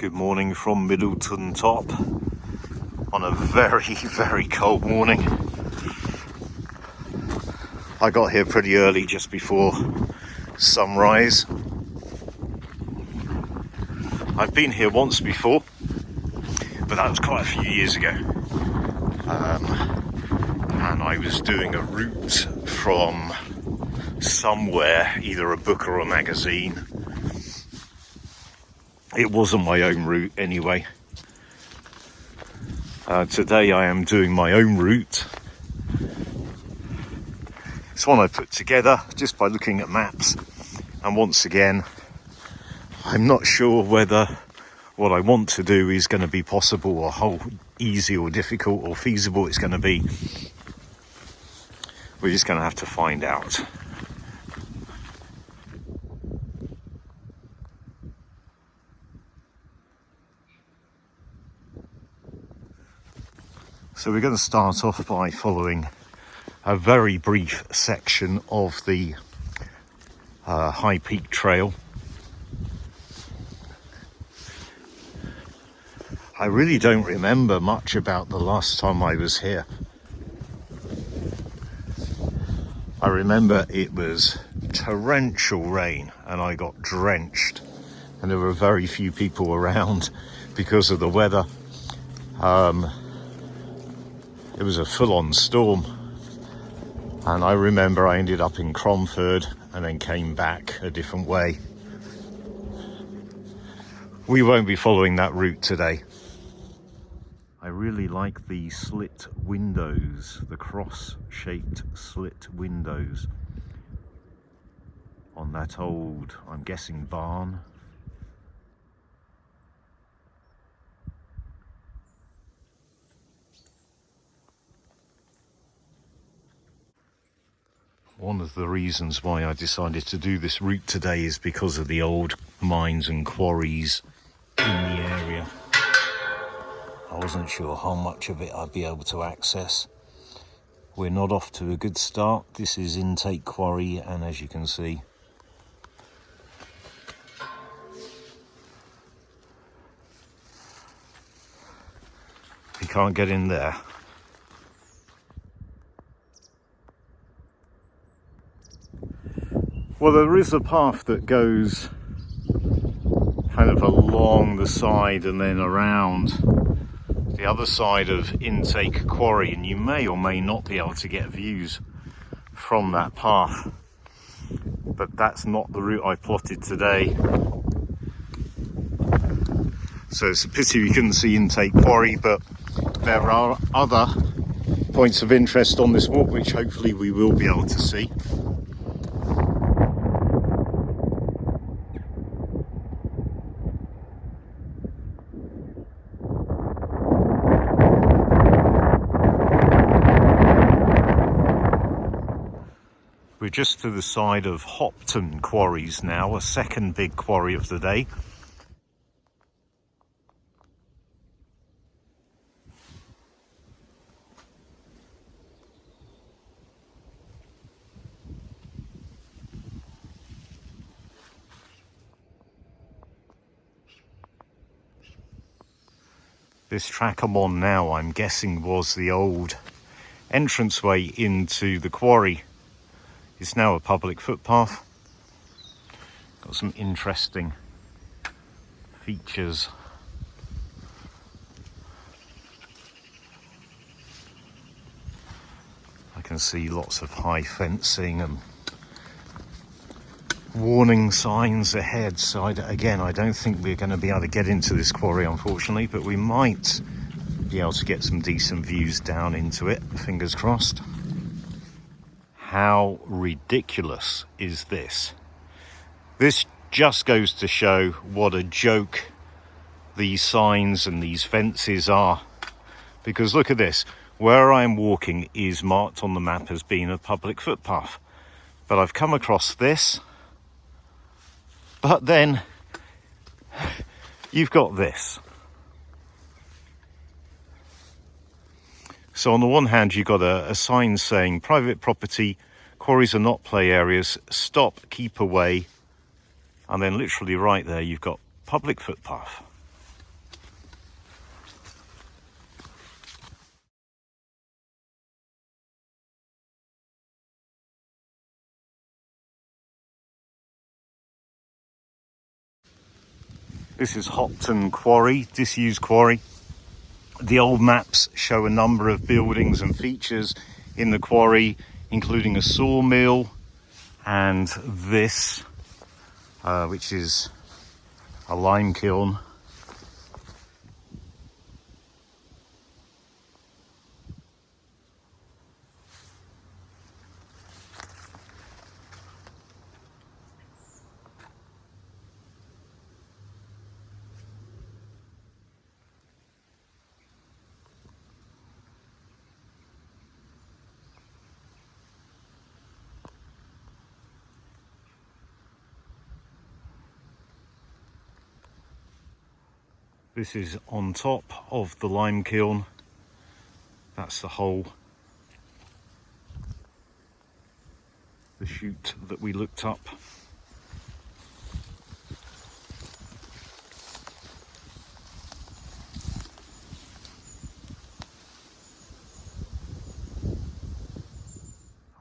Good morning from Middleton top on a very, very cold morning. I got here pretty early, just before sunrise. I've been here once before, but that was quite a few years ago. And I was doing a route from somewhere, either a book or a magazine. It wasn't my own route anyway. Today I am doing my own route. It's one I put together just by looking at maps. And once again, I'm not sure whether what I want to do is going to be possible, or how easy or difficult or feasible it's going to be. We're just going to have to find out. So we're going to start off by following a very brief section of the High Peak Trail. I really don't remember much about the last time I was here. I remember it was torrential rain and I got drenched, and there were very few people around because of the weather. It was a full-on storm, and I remember I ended up in Cromford and then came back a different way. We won't be following that route today. I really like the slit windows, the cross-shaped slit windows on that old, I'm guessing, barn. One of the reasons why I decided to do this route today is because of the old mines and quarries in the area. I wasn't sure how much of it I'd be able to access. We're not off to a good start. This is Intake Quarry, and as you can see, you can't get in there. Well, there is a path that goes kind of along the side and then around the other side of Intake Quarry, and you may or may not be able to get views from that path. But that's not the route I plotted today. So it's a pity we couldn't see Intake Quarry, but there are other points of interest on this walk which hopefully we will be able to see. We're just to the side of Hopton Quarries now, a second big quarry of the day. This track I'm on now, I'm guessing, was the old entranceway into the quarry. It's now a public footpath. Got some interesting features. I can see lots of high fencing and warning signs ahead. So again, I don't think we're going to be able to get into this quarry, unfortunately, but we might be able to get some decent views down into it, fingers crossed. How ridiculous is this? This just goes to show what a joke these signs and these fences are. Because look at this, where I'm walking is marked on the map as being a public footpath. But I've come across this, but then you've got this. So on the one hand, you've got a sign saying private property, quarries are not play areas, stop, keep away. And then literally right there, you've got public footpath. This is Hopton Quarry, disused quarry. The old maps show a number of buildings and features in the quarry, including a sawmill and this, which is a lime kiln. This is on top of the lime kiln. That's the hole, the chute that we looked up.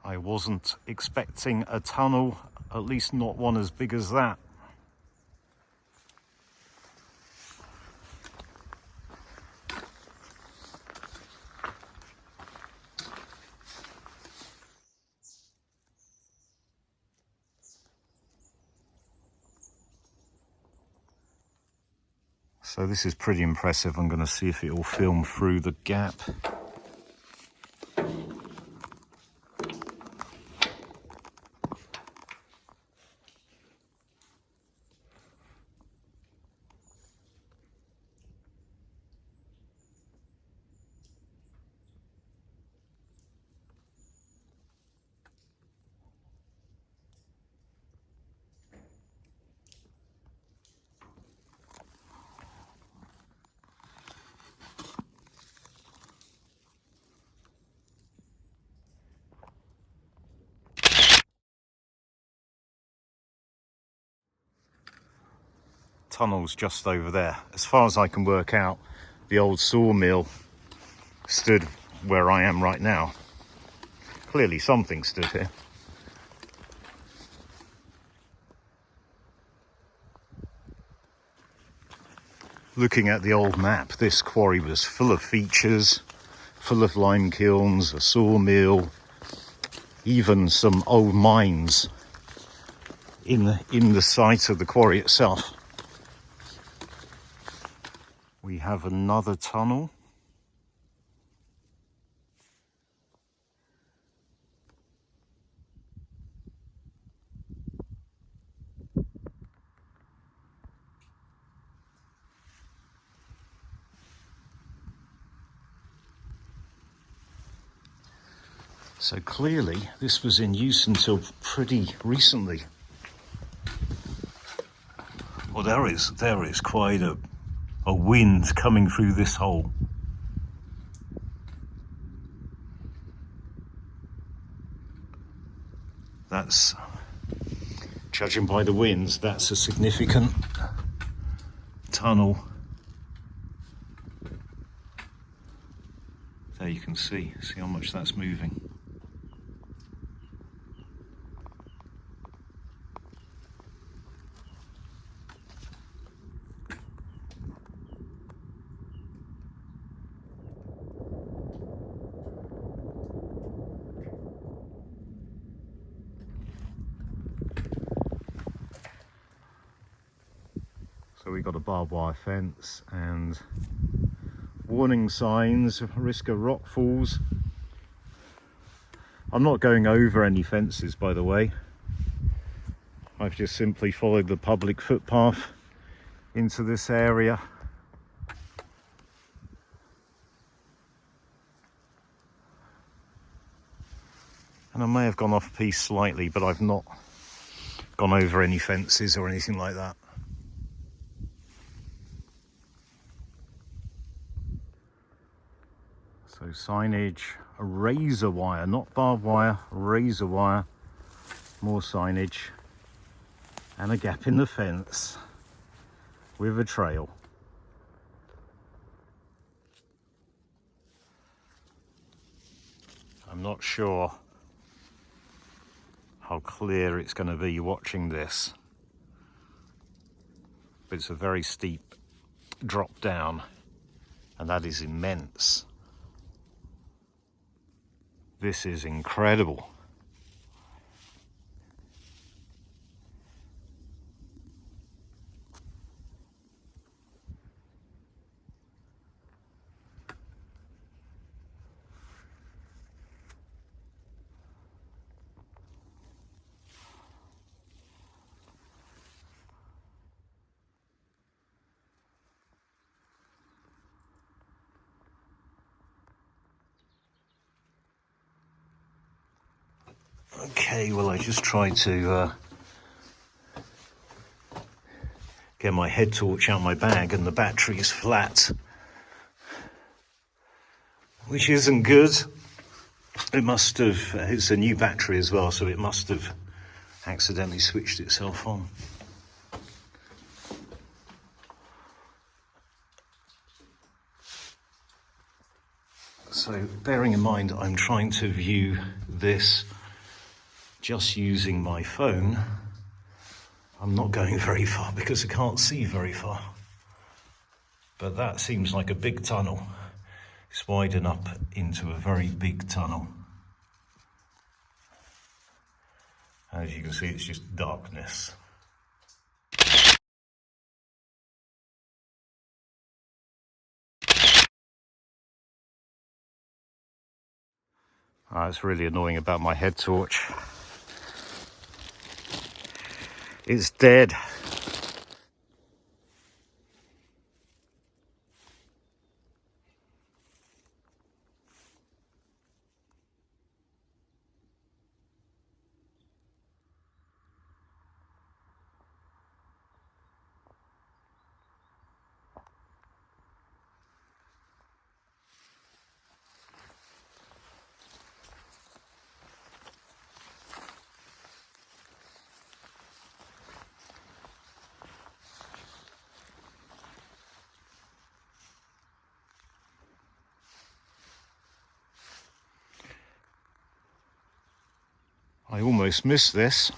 I wasn't expecting a tunnel, at least not one as big as that. So this is pretty impressive. I'm going to see if it will film through the gap. Tunnel's just over there. As far as I can work out, the old sawmill stood where I am right now. Clearly something stood here. Looking at the old map, this quarry was full of features, full of lime kilns, a sawmill, even some old mines in the site of the quarry itself. We have another tunnel. So clearly this was in use until pretty recently. Well, there is quite a wind coming through this hole. That's, judging by the winds, that's a significant tunnel. There you can see how much that's moving. So we got a barbed wire fence and warning signs, risk of rock falls. I'm not going over any fences, by the way. I've just simply followed the public footpath into this area. And I may have gone off piste slightly, but I've not gone over any fences or anything like that. So signage, a razor wire, not barbed wire, razor wire, more signage, and a gap in the fence with a trail. I'm not sure how clear it's going to be watching this. but it's a very steep drop down, and that is immense. This is incredible. Okay, well, I just tried to get my head torch out of my bag and the battery is flat, which isn't good. It must have, it's a new battery as well, so it must have accidentally switched itself on. So bearing in mind I'm trying to view this just using my phone, I'm not going very far because I can't see very far. But that seems like a big tunnel. It's widen up into a very big tunnel. As you can see, it's just darkness. It's really annoying about my head torch. It's dead. I almost missed this.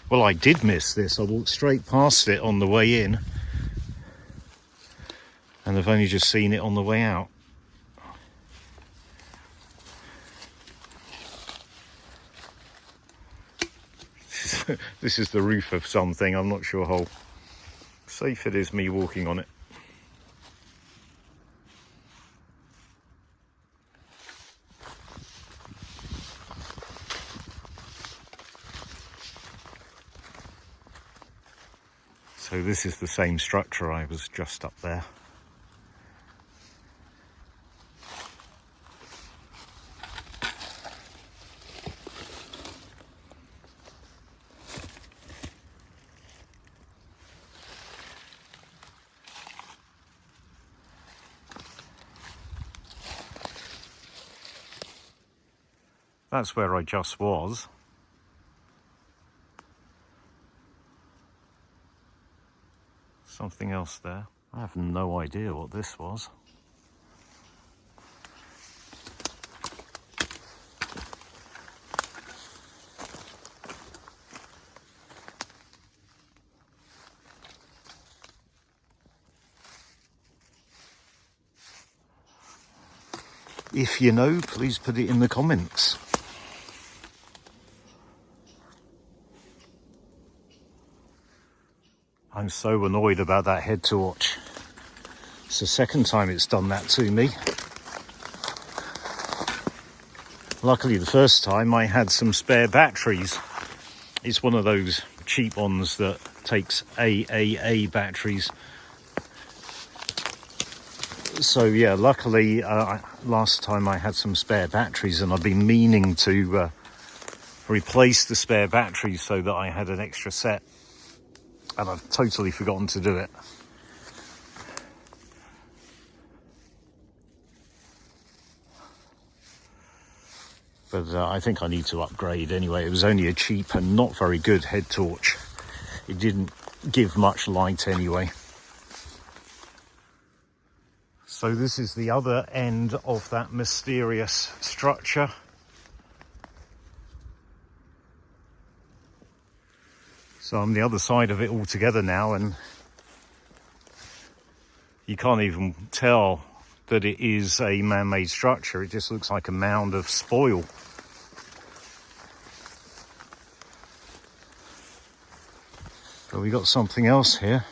Well, I did miss this. I walked straight past it on the way in, and I've only just seen it on the way out. This is the roof of something. I'm not sure how safe it is me walking on it. So this is the same structure. I was just up there. That's where I just was. Something else there. I have no idea what this was. If you know, please put it in the comments. I'm so annoyed about that head torch. It's the second time it's done that to me. Luckily, the first time I had some spare batteries. It's one of those cheap ones that takes AAA batteries. So yeah, luckily last time I had some spare batteries, and I've been meaning to replace the spare batteries so that I had an extra set. And I've totally forgotten to do it. But I think I need to upgrade anyway. It was only a cheap and not very good head torch. It didn't give much light anyway. So this is the other end of that mysterious structure. So I'm the other side of it altogether now, and You can't even tell that it is a man-made structure. It just looks like a mound of spoil. But we got something else here.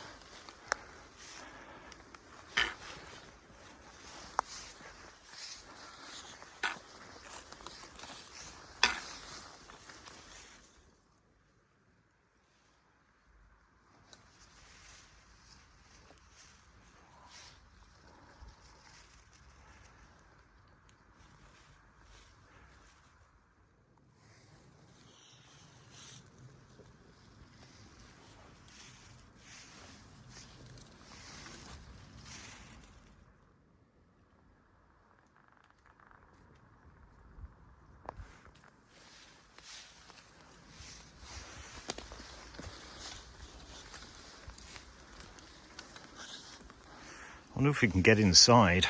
I wonder if we can get inside.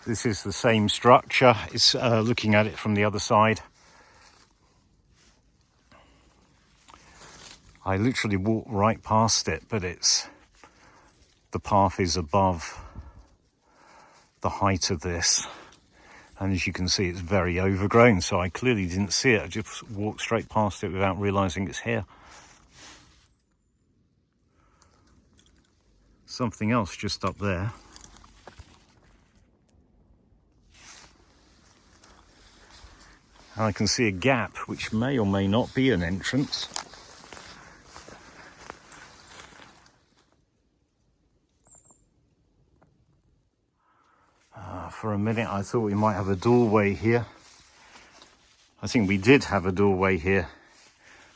This is the same structure. It's looking at it from the other side. I literally walked right past it, but the path is above the height of this. And as you can see, it's very overgrown, so I clearly didn't see it. I just walked straight past it without realizing it's here. Something else just up there. I can see a gap, which may or may not be an entrance. For a minute, I thought we might have a doorway here. I think we did have a doorway here,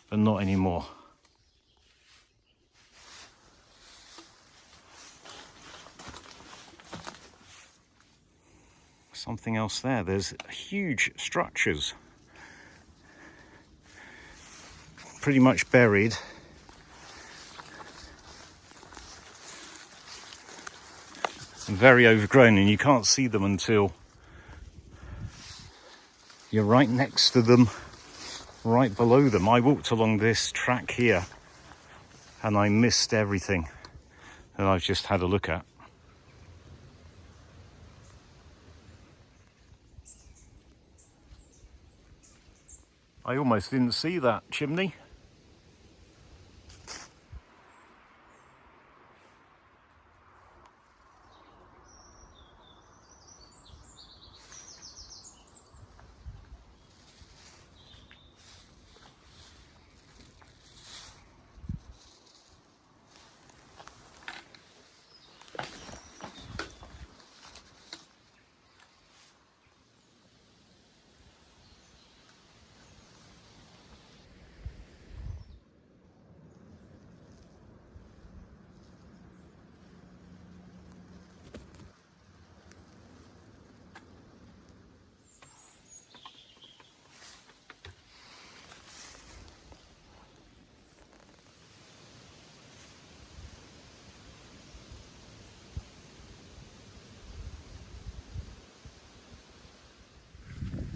but not anymore. Something else there. There's huge structures. Pretty much buried. And very overgrown, and you can't see them until you're right next to them, right below them. I walked along this track here and I missed everything that I've just had a look at. I almost didn't see that chimney.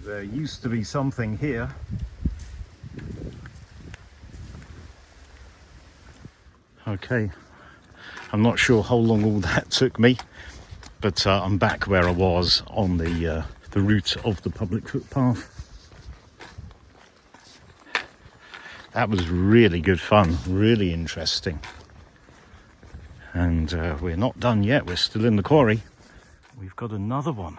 There used to be something here. Okay, I'm not sure how long all that took me, but I'm back where I was on the route of the public footpath. That was really good fun, really interesting. And we're not done yet, we're still in the quarry. We've got another one.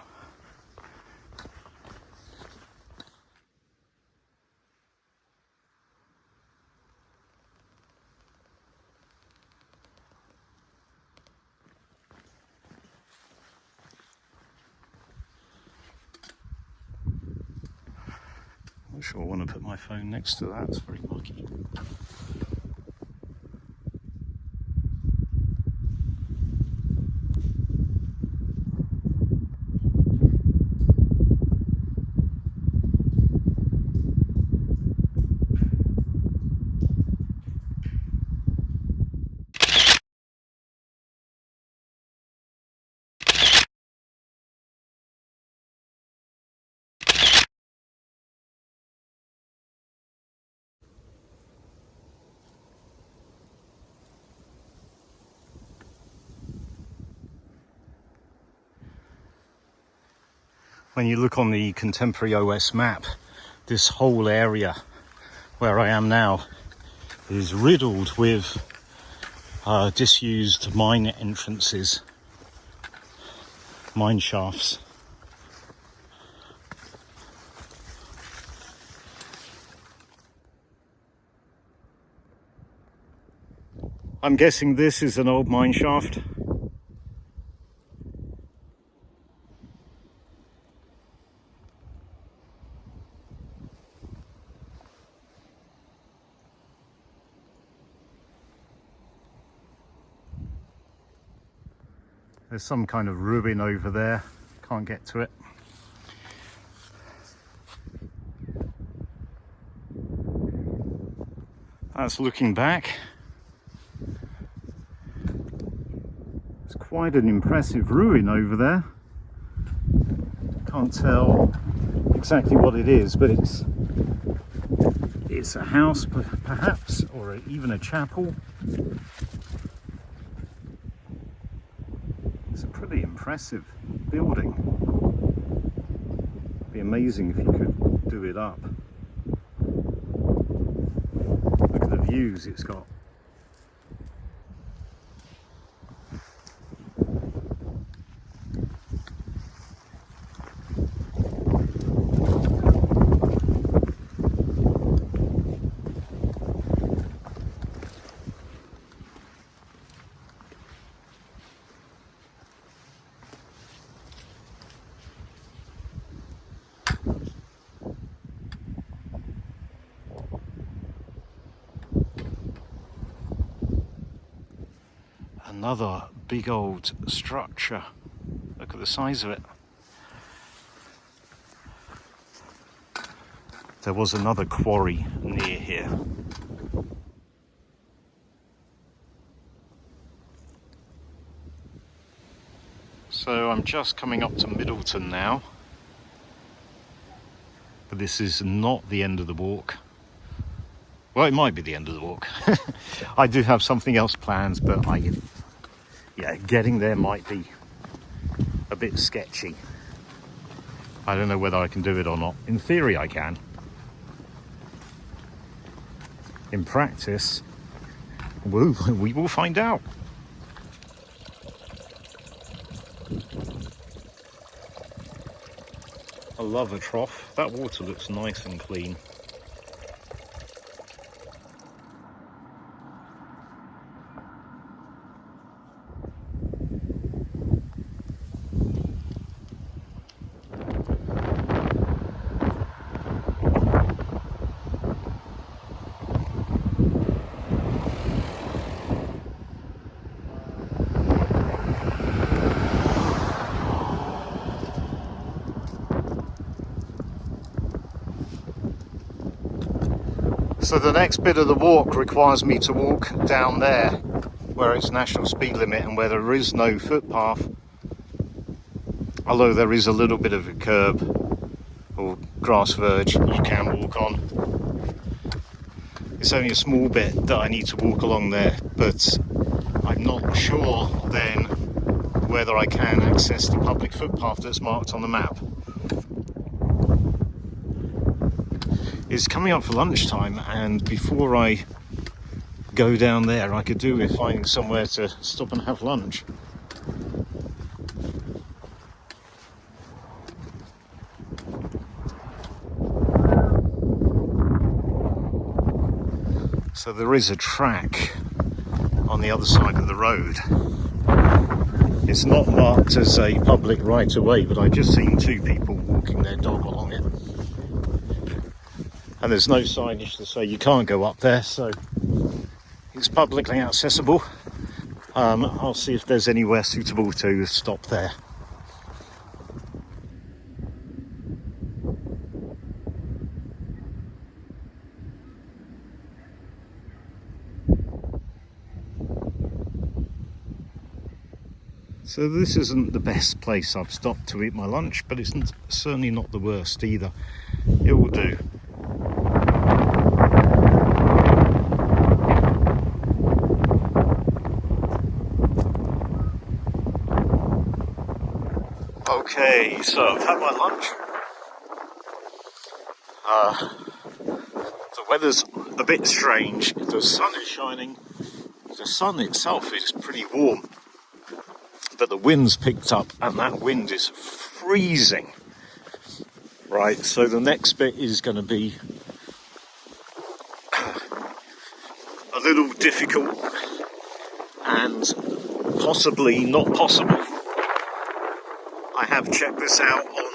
sure I want to put my phone next to that, it's very mucky. When you look on the contemporary OS map, this whole area where I am now is riddled with disused mine entrances, mine shafts. I'm guessing this is an old mine shaft. There's some kind of ruin over there, can't get to it. That's looking back. It's quite an impressive ruin over there. Can't tell exactly what it is, but it's a house perhaps, or even a chapel. It's a pretty impressive building. It'd be amazing if you could do it up. Look at the views it's got. Another big old structure. Look at the size of it. There was another quarry near here. So I'm just coming up to Middleton now. But this is not the end of the walk. Well, it might be the end of the walk. I do have something else planned, but getting there might be a bit sketchy. I don't know whether I can do it or not. In theory, I can. In practice, we will find out. I love a trough. That water looks nice and clean. So the next bit of the walk requires me to walk down there where it's national speed limit and where there is no footpath, although there is a little bit of a curb or grass verge you can walk on. It's only a small bit that I need to walk along there, but I'm not sure then whether I can access the public footpath that's marked on the map. It's coming up for lunchtime, and before I go down there I could do with finding somewhere to stop and have lunch. So there is a track on the other side of the road. It's not marked as a public right of way, but I've just seen two people walking their dog along it. and there's no signage to say you can't go up there, so it's publicly accessible. I'll see if there's anywhere suitable to stop there. So this isn't the best place I've stopped to eat my lunch, but it's certainly not the worst either. It will do. Okay, so I've had my lunch. The weather's a bit strange. The sun is shining. The sun itself is pretty warm, but the wind's picked up, and that wind is freezing. Right, so the next bit is going to be a little difficult and possibly not possible. I have checked this out on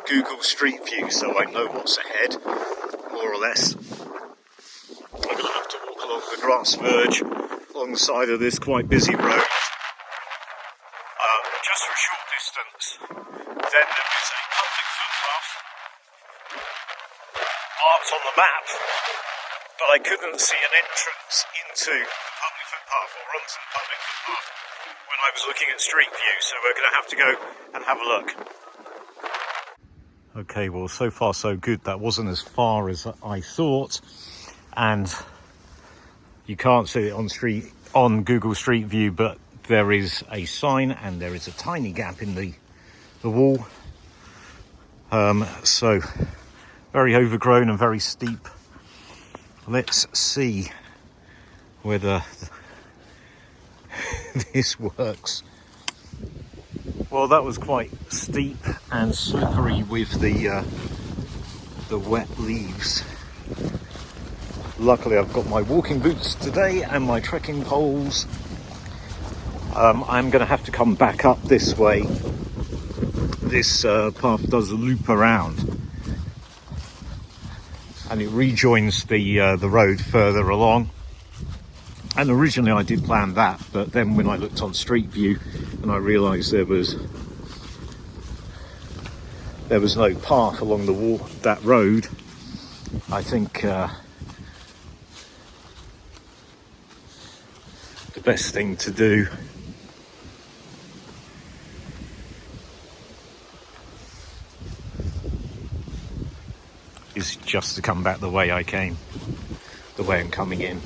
Google Street View, so I know what's ahead, more or less. I'm going to have to walk along the grass verge along the side of this quite busy road, just for a short distance. Then there is a public footpath marked on the map, but I couldn't see an entrance into the public footpath or onto the public footpath when I was looking at Street View, so we're going to have to go and have a look. Okay, well, so far so good. That wasn't as far as I thought, and you can't see it on Google Street View, but there is a sign and there is a tiny gap in the wall. So very overgrown and very steep. Let's see whether this works. Well, that was quite steep and slippery with the wet leaves. Luckily, I've got my walking boots today and my trekking poles. I'm going to have to come back up this way. This path does a loop around, and it rejoins the road further along. And originally I did plan that, but then when I looked on Street View and I realised there was no path along that road, I think the best thing to do is just to come back the way I came, the way I'm coming in.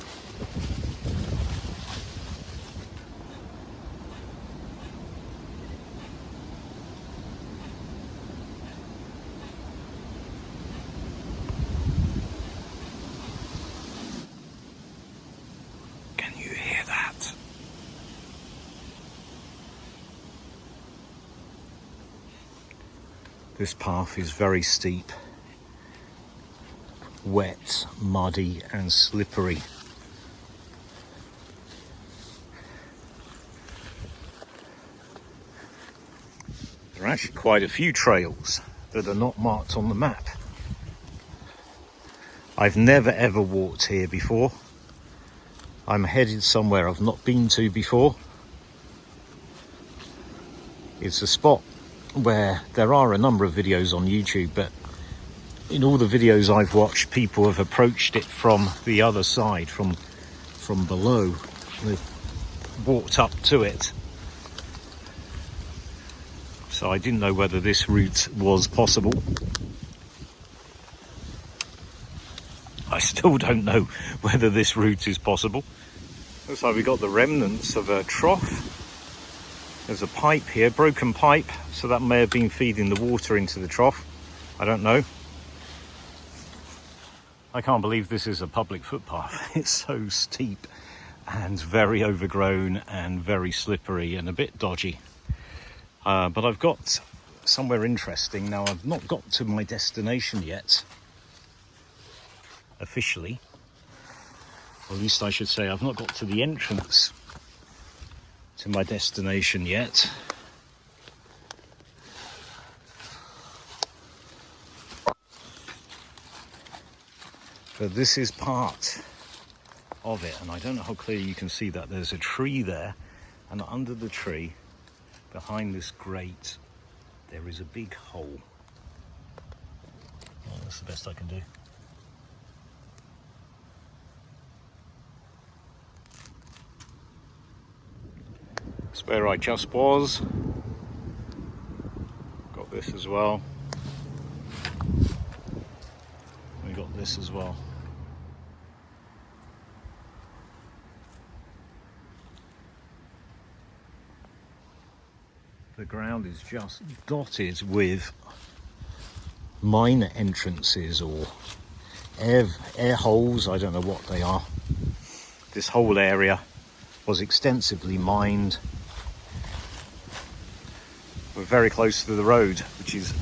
This path is very steep, wet, muddy and slippery. There are actually quite a few trails that are not marked on the map. I've never ever walked here before. I'm headed somewhere I've not been to before. It's a spot where there are a number of videos on YouTube, but in all the videos I've watched, people have approached it from the other side, from below. They've walked up to it. So I didn't know whether this route was possible. I still don't know whether this route is possible. Looks like we've got the remnants of a trough. There's a pipe here, broken pipe, so that may have been feeding the water into the trough. I don't know. I can't believe this is a public footpath. It's so steep and very overgrown and very slippery and a bit dodgy. But I've got somewhere interesting. Now, I've not got to my destination yet, officially. Or at least I should say I've not got to the entrance to my destination yet. But this is part of it, and I don't know how clearly you can see that. There's a tree there, and under the tree, behind this grate, there is a big hole. Well, that's the best I can do. It's where I just was. Got this as well. We got this as well. The ground is just dotted with mine entrances or air holes. I don't know what they are. This whole area was extensively mined. We're very close to the road, which is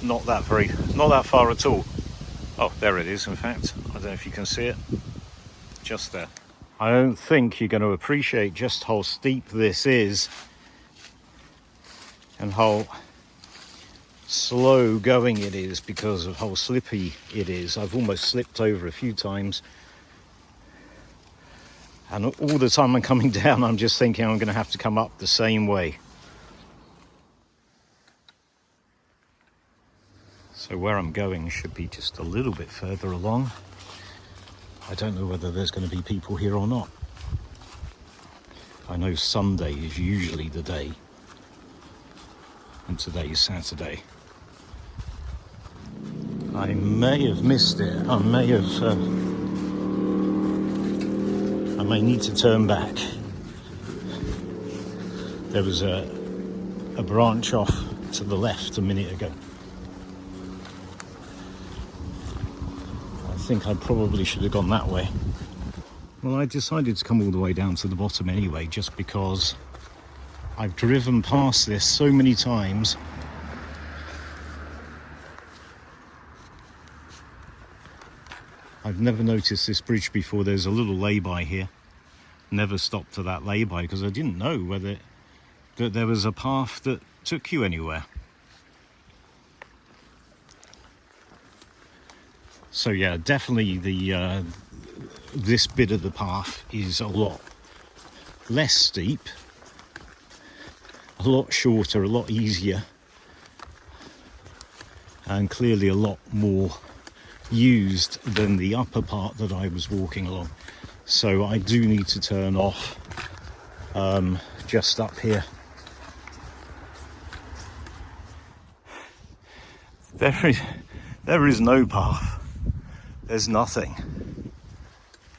not that far at all. Oh, there it is, in fact. I don't know if you can see it. Just there. I don't think you're going to appreciate just how steep this is and how slow going it is because of how slippy it is. I've almost slipped over a few times. And all the time I'm coming down, I'm just thinking I'm going to have to come up the same way. So where I'm going should be just a little bit further along. I don't know whether there's going to be people here or not. I know Sunday is usually the day. And today is Saturday. I may have missed it. I may need to turn back. There was a branch off to the left a minute ago. I think I probably should have gone that way. Well, I decided to come all the way down to the bottom anyway, just because I've driven past this so many times. I've never noticed this bridge before. There's a little lay-by here. Never stopped to that lay-by because I didn't know whether that there was a path that took you anywhere. So yeah, definitely this bit of the path is a lot less steep, a lot shorter, a lot easier, and clearly a lot more used than the upper part that I was walking along. So I do need to turn off just up here. There is no path. There's nothing.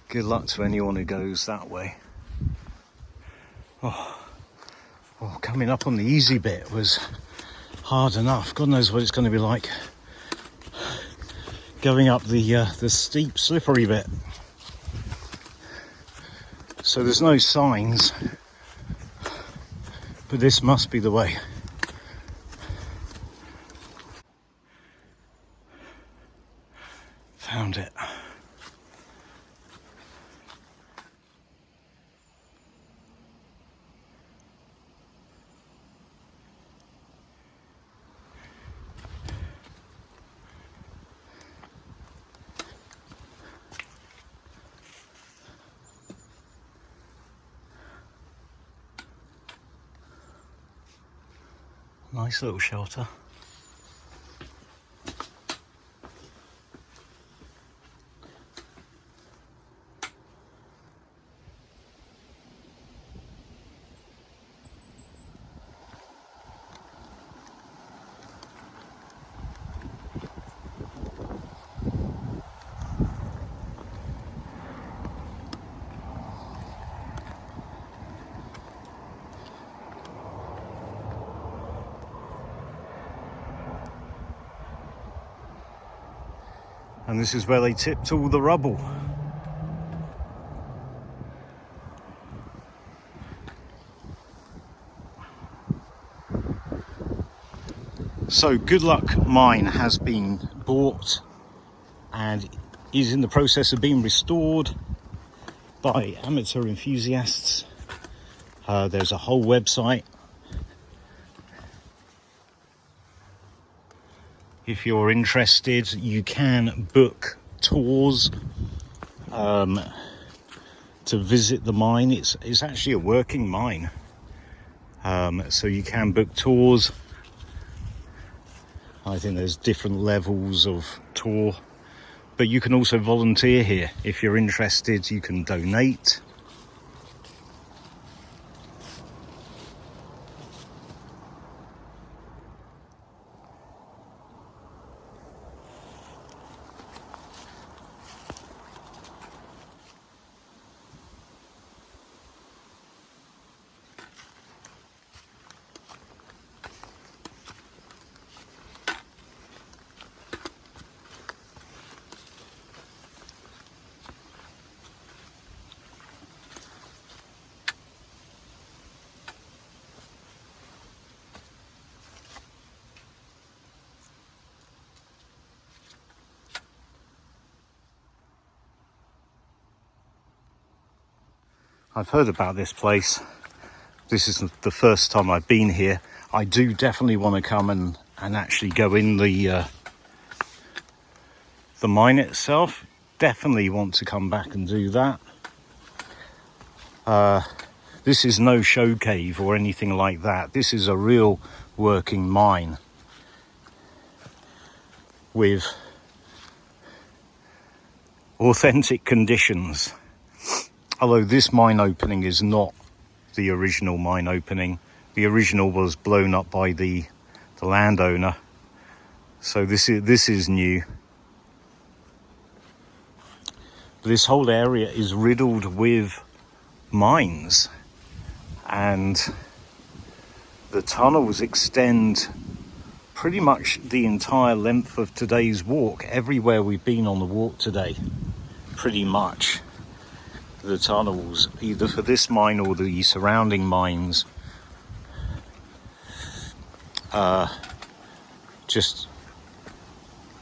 Good luck to anyone who goes that way. Oh, coming up on the easy bit was hard enough. God knows what it's going to be like going up the steep, slippery bit. So there's no signs, but this must be the way. Found it. Nice little shelter. And this is where they tipped all the rubble. So Goodluck Mine has been bought and is in the process of being restored by amateur enthusiasts. There's a whole website. If you're interested, you can book tours to visit the mine. It's actually a working mine, so you can book tours. I think there's different levels of tour, but you can also volunteer here. If you're interested, you can donate. I've heard about this place. This isn't the first time I've been here. I do definitely want to come and actually go in the mine itself. Definitely want to come back and do that. This is no show cave or anything like that. This is a real working mine with authentic conditions. Although this mine opening is not the original mine opening. The original was blown up by the landowner. So this is new. This whole area is riddled with mines, and the tunnels extend pretty much the entire length of today's walk. Everywhere we've been on the walk today, pretty much. The tunnels, either for this mine or the surrounding mines, just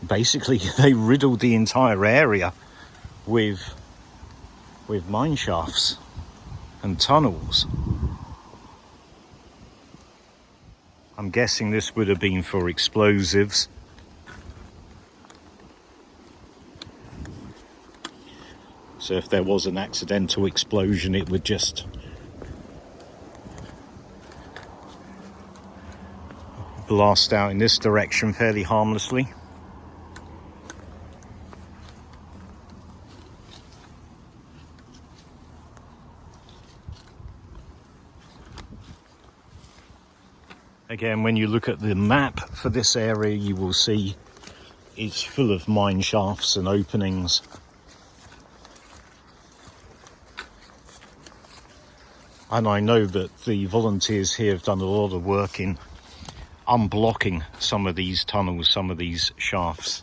basically they riddled the entire area with mine shafts and tunnels. I'm guessing this would have been for explosives. So if there was an accidental explosion, it would just blast out in this direction fairly harmlessly. Again, when you look at the map for this area, you will see it's full of mine shafts and openings. And I know that the volunteers here have done a lot of work in unblocking some of these tunnels, some of these shafts.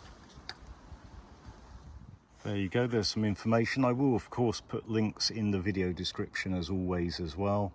There you go, there's some information. I will, of course, put links in the video description as always as well.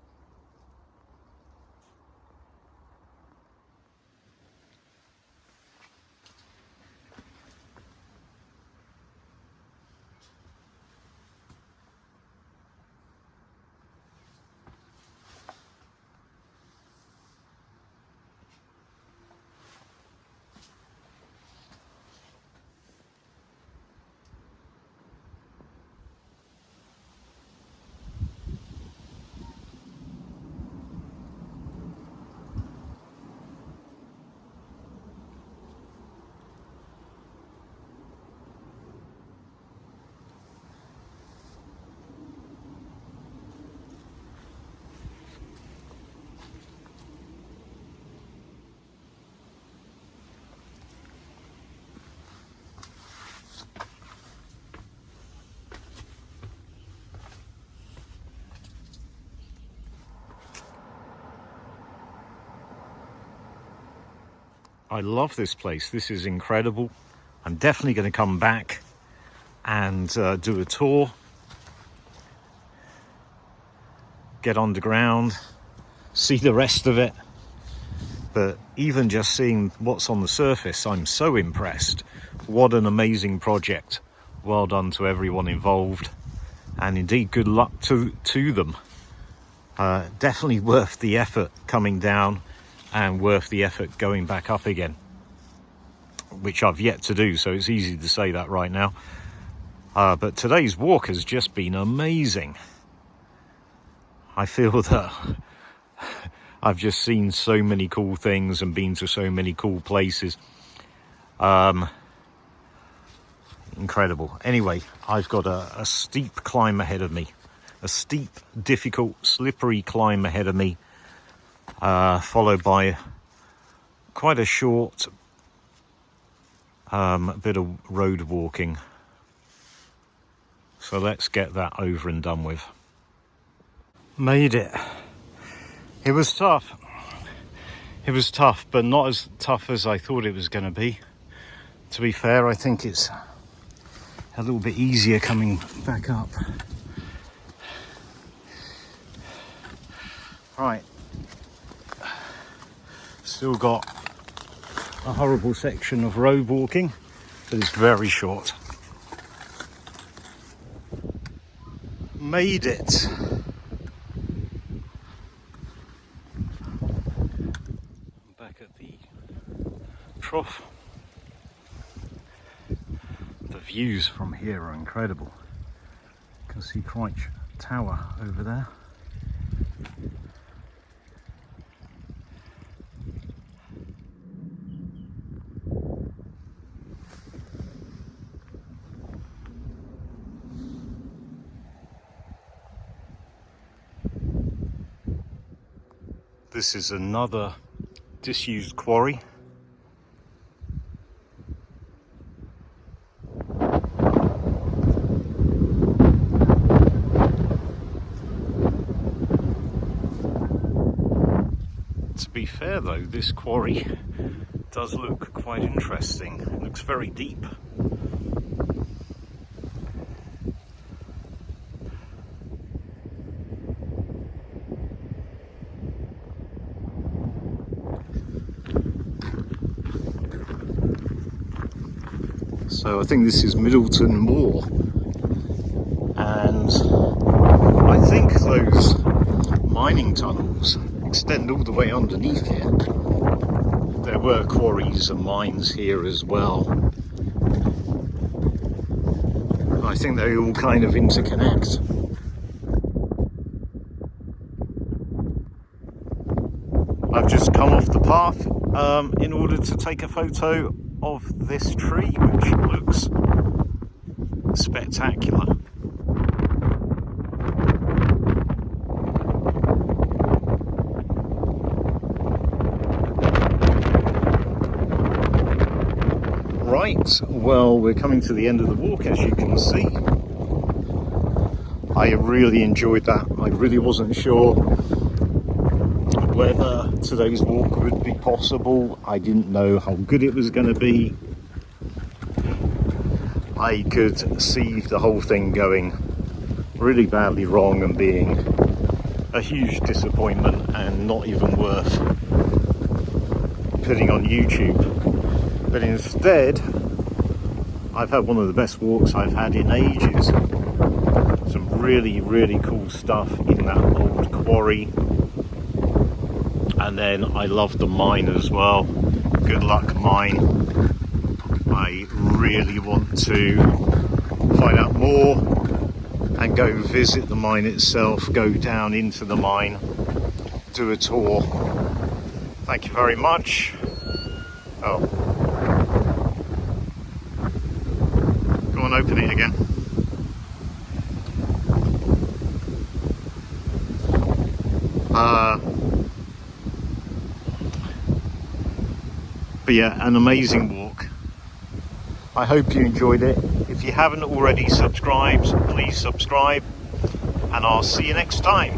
I love this place. This is incredible. I'm definitely going to come back and do a tour, get underground, see the rest of it. But even just seeing what's on the surface, I'm so impressed. What an amazing project. Well done to everyone involved, and indeed good luck to them. Definitely worth the effort coming down and worth the effort going back up again, which I've yet to do, so it's easy to say that right now. But today's walk has just been amazing. I feel that I've just seen so many cool things and been to so many cool places. Incredible. Anyway, I've got a steep climb ahead of me. A steep, difficult, slippery climb ahead of me. Followed by quite a short bit of road walking. So let's get that over and done with. Made it. It was tough. It was tough, but not as tough as I thought it was going to be. To be fair, I think it's a little bit easier coming back up. Right. Still got a horrible section of road walking, but it's very short. Made it. Back at the trough. The views from here are incredible. You can see Crich Tower over there. This is another disused quarry. To be fair though, this quarry does look quite interesting. It looks very deep. So I think this is Middleton Moor, and I think those mining tunnels extend all the way underneath here. There were quarries and mines here as well. I think they all kind of interconnect. I've just come off the path in order to take a photo of this tree, which looks spectacular. Right, well, we're coming to the end of the walk, as you can see. I really enjoyed that. I really wasn't sure whether today's walk would be possible. I didn't know how good it was going to be. I could see the whole thing going really badly wrong and being a huge disappointment and not even worth putting on YouTube. But instead, I've had one of the best walks I've had in ages. Some really, really cool stuff in that old quarry. And then I love the mine as well, Goodluck Mine. I really want to find out more and go visit the mine itself, go down into the mine, do a tour. Thank you very much. Oh, go on, open it again. But yeah, an amazing walk. I hope you enjoyed it. If you haven't already subscribed, please subscribe, and I'll see you next time.